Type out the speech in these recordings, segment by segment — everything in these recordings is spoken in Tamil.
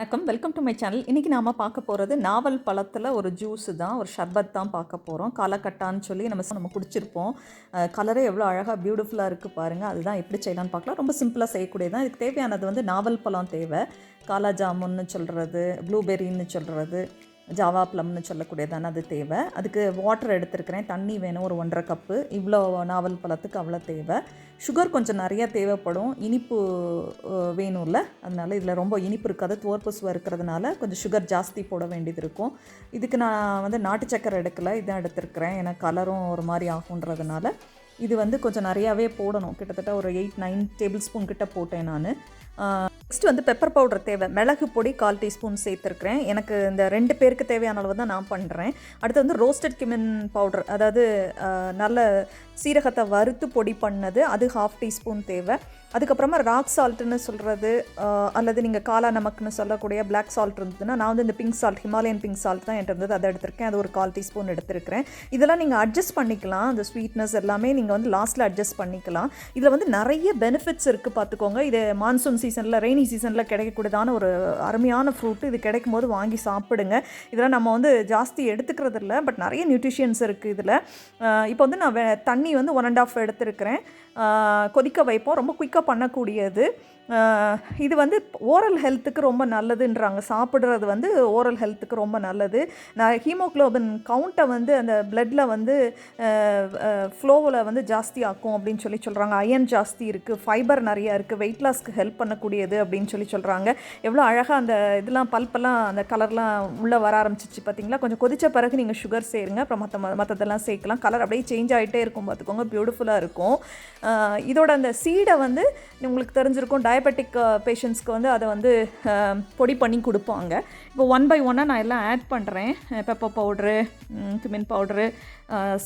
வணக்கம், வெல்கம் டு மை சேனல். இன்றைக்கி நாம் பார்க்க போகிறது நாவல் பழத்தில் ஒரு ஜூஸு தான், ஒரு ஷர்பத் தான் பார்க்க போகிறோம். காலக்கட்டான்னு சொல்லி நம்ம குடிச்சிருப்போம். கலரே எவ்வளோ அழகாக பியூட்டிஃபுல்லாக இருக்குது பாருங்கள். அதுதான் எப்படி செய்யலான்னு பார்க்கலாம். ரொம்ப சிம்பிளாக செய்யக்கூடியதான். இதுக்கு தேவையானது வந்து நாவல் பழம் தேவை. காலா ஜாமுன்னு சொல்கிறது, ப்ளூபெரின்னு சொல்கிறது, ஜாவா ப்ளம்னு சொல்லக்கூடியதான அது தேவை. அதுக்கு வாட்டர் எடுத்துருக்கிறேன், தண்ணி வேணும் ஒரு 1.5 கப்பு. இவ்வளோ நாவல் பழத்துக்கு அவ்வளோ தேவை. சுகர் கொஞ்சம் நிறையா தேவைப்படும், இனிப்பு வேணும்ல, அதனால் இதில் ரொம்ப இனிப்பு இருக்காது, துவர்ப்பு சுவை இருக்கிறதுனால கொஞ்சம் சுகர் ஜாஸ்தி போட வேண்டியது இருக்கும். இதுக்கு நான் வந்து நாட்டு சக்கரை எடுக்கலை, இதான் எடுத்துருக்கிறேன். ஏன்னா கலரும் ஒரு மாதிரி ஆகுன்றதுனால இது வந்து கொஞ்சம் நிறையாவே போடணும். கிட்டத்தட்ட ஒரு 8-9 டேபிள் ஸ்பூன் கிட்ட போட்டேன் நான். நெக்ஸ்ட் வந்து பெப்பர் பவுடர் தேவை. மிளகு பொடி 1/4 டீஸ்பூன் சேர்த்துருக்கிறேன். எனக்கு இந்த 2 பேருக்கு தேவையான அளவு தான் நான் பண்ணுறேன். அடுத்து வந்து ரோஸ்டட் கிமன் பவுடர், அதாவது நல்ல சீரகத்தை வறுத்து பொடி பண்ணது, அது 1/2 டீஸ்பூன் தேவை. அதுக்கப்புறமா ராக் சால்ட்டுன்னு சொல்கிறது, அல்லது நீங்கள் காலா நமக்குன்னு சொல்லக்கூடிய பிளாக் சால்ட் இருந்ததுன்னா, நான் வந்து இந்த pink salt, Himalayan pink salt தான் என்கிட்ட இருந்தது, அதை எடுத்திருக்கேன். அது ஒரு 1/4 டீஸ்பூன் எடுத்திருக்கிறேன். இதெல்லாம் நீங்கள் அட்ஜஸ்ட் பண்ணிக்கலாம். அந்த ஸ்வீட்னஸ் எல்லாமே நீங்கள் வந்து லாஸ்ட்டில் அட்ஜஸ்ட் பண்ணிக்கலாம். இதில் வந்து நிறைய பெனிஃபிட்ஸ் இருக்குது பார்த்துக்கோங்க. இது மான்சூன் சீசனில், ரெய்னி சீசனில் கிடைக்கக்கூடியதான ஒரு அருமையான ஃப்ரூட்டு. இது கிடைக்கும் போது வாங்கி சாப்பிடுங்க. இதெல்லாம் நம்ம வந்து ஜாஸ்தி எடுத்துக்கிறது இல்லை, பட் நிறைய நியூட்ரிஷியன்ஸ் இருக்குது இதில். இப்போ வந்து நான் தண்ணி வந்து 1.5 எடுத்துருக்கிறேன். கொதிக்க வைப்போம். ரொம்ப குயிக்காக பண்ணக்கூடியது. இது வந்து ஓரல் ஹெல்த்துக்கு ரொம்ப நல்லதுன்றாங்க. சாப்பிட்றது வந்து ஓரல் ஹெல்த்துக்கு ரொம்ப நல்லது. நான் ஹீமோக்ளோபின் கவுண்ட்டை வந்து அந்த பிளட்டில் வந்து ஃப்ளோவில் வந்து ஜாஸ்தி ஆக்கும் அப்படின்னு சொல்கிறாங்க. அயன் ஜாஸ்தி இருக்குது, ஃபைபர் நிறையா இருக்குது, வெயிட் லாஸ்க்கு ஹெல்ப் பண்ணக்கூடியது அப்படின்னு சொல்கிறாங்க. எவ்வளோ அழகாக அந்த இதெல்லாம் பல்பெல்லாம் அந்த கலர்லாம் உள்ளே வர ஆரம்பிச்சிச்சு பார்த்தீங்களா. கொஞ்சம் கொதித்த பிறகு நீங்கள் சுகர் சேருங்க, அப்புறம் மற்றதெல்லாம் சேர்க்கலாம். கலர் அப்படியே சேஞ்ச் ஆகிட்டே இருக்கும் பார்த்துக்கோங்க, பியூட்டிஃபுல்லாக இருக்கும். இதோட அந்த சீடை வந்து உங்களுக்கு தெரிஞ்சிருக்கும், டயபெட்டிக் பேஷண்ட்ஸ்க்கு வந்து அதை வந்து பொடி பண்ணி கொடுப்பாங்க. இப்போ 1 by 1 நான் எல்லாம் ஆட் பண்ணுறேன். பெப்பர் பவுட்ரு, கிமின் பவுட்ரு,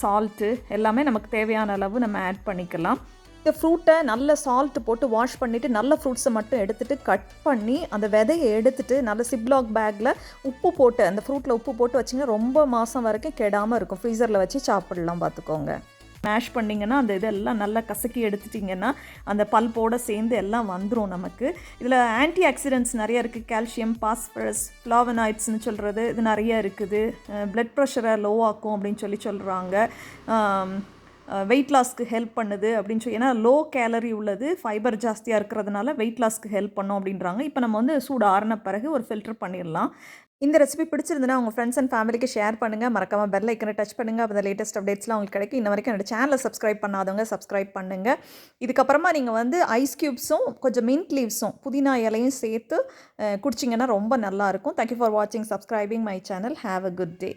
சால்ட்டு எல்லாமே நமக்கு தேவையான அளவு நம்ம ஆட் பண்ணிக்கலாம். இந்த ஃப்ரூட்டை நல்ல சால்ட் போட்டு வாஷ் பண்ணிவிட்டு, நல்ல ஃப்ரூட்ஸை மட்டும் எடுத்துகிட்டு கட் பண்ணி அந்த விதையை எடுத்துகிட்டு நல்ல சிப்லாக் பேக்கில் உப்பு போட்டு, அந்த ஃப்ரூட்டில் உப்பு போட்டு வச்சிங்கன்னா ரொம்ப மாதம் வரைக்கும் கெடாமல் இருக்கும். ஃப்ரீசரில் வச்சு சாப்பிடலாம் பார்த்துக்கோங்க. மேஷ் பண்ணிங்கன்னா அந்த இதெல்லாம் நல்லா கசக்கி எடுத்துட்டிங்கன்னா அந்த பல்போடு சேர்ந்து எல்லாம் வந்துடும் நமக்கு. இதில் ஆன்டி ஆக்சிடென்ட்ஸ் நிறையா இருக்குது. கால்சியம், பாஸ்பரஸ், ஃப்ளாவனாய்ட்ஸ்னு சொல்கிறது, இது நிறையா இருக்குது. பிளட் ப்ரெஷரை லோ ஆக்கும் அப்படின்னு சொல்கிறாங்க. வெயிட் லாஸ்க்கு ஹெல்ப் பண்ணுது அப்படின்னு ஏன்னா லோ கேலரி உள்ளது, ஃபைபர் ஜாஸ்தியாக இருக்கிறதுனால வெயிட் லாஸ்க்கு ஹெல்ப் பண்ணோம் அப்படின்றாங்க. இப்போ நம்ம வந்து சூடு ஆறின பிறகு ஒரு ஃபில்டர் பண்ணிடலாம். இந்த ரெசிபி பிடிச்சிருந்துன்னா உங்கள் ஃப்ரெண்ட்ஸ் அண்ட் ஃபேமிலிக்கு ஷேர் பண்ணுங்கள். மறக்காமல் பெல் ஐக்கனை டச் பண்ணுங்கள். அப்போ அந்த லேட்டஸ்ட் அப்டேட்ஸ்லாம் உங்களுக்கு கிடைக்கும். இன்ன வரைக்கும் என்னோட சேனலை சப்ஸ்கிரைப் பண்ணாதவங்க சப்ஸ்கிரைப் பண்ணுங்கள். இதுக்கப்புறமா நீங்கள் வந்து ஐஸ் க்யூப்ஸும் கொஞ்சம் மின்ட் லீவ்ஸும் புதினா இலையும் சேர்த்து குடிச்சிங்கன்னா ரொம்ப நல்லாயிருக்கும். தேங்க்யூ ஃபார் வாட்சிங், subscribing my channel. Have a good day.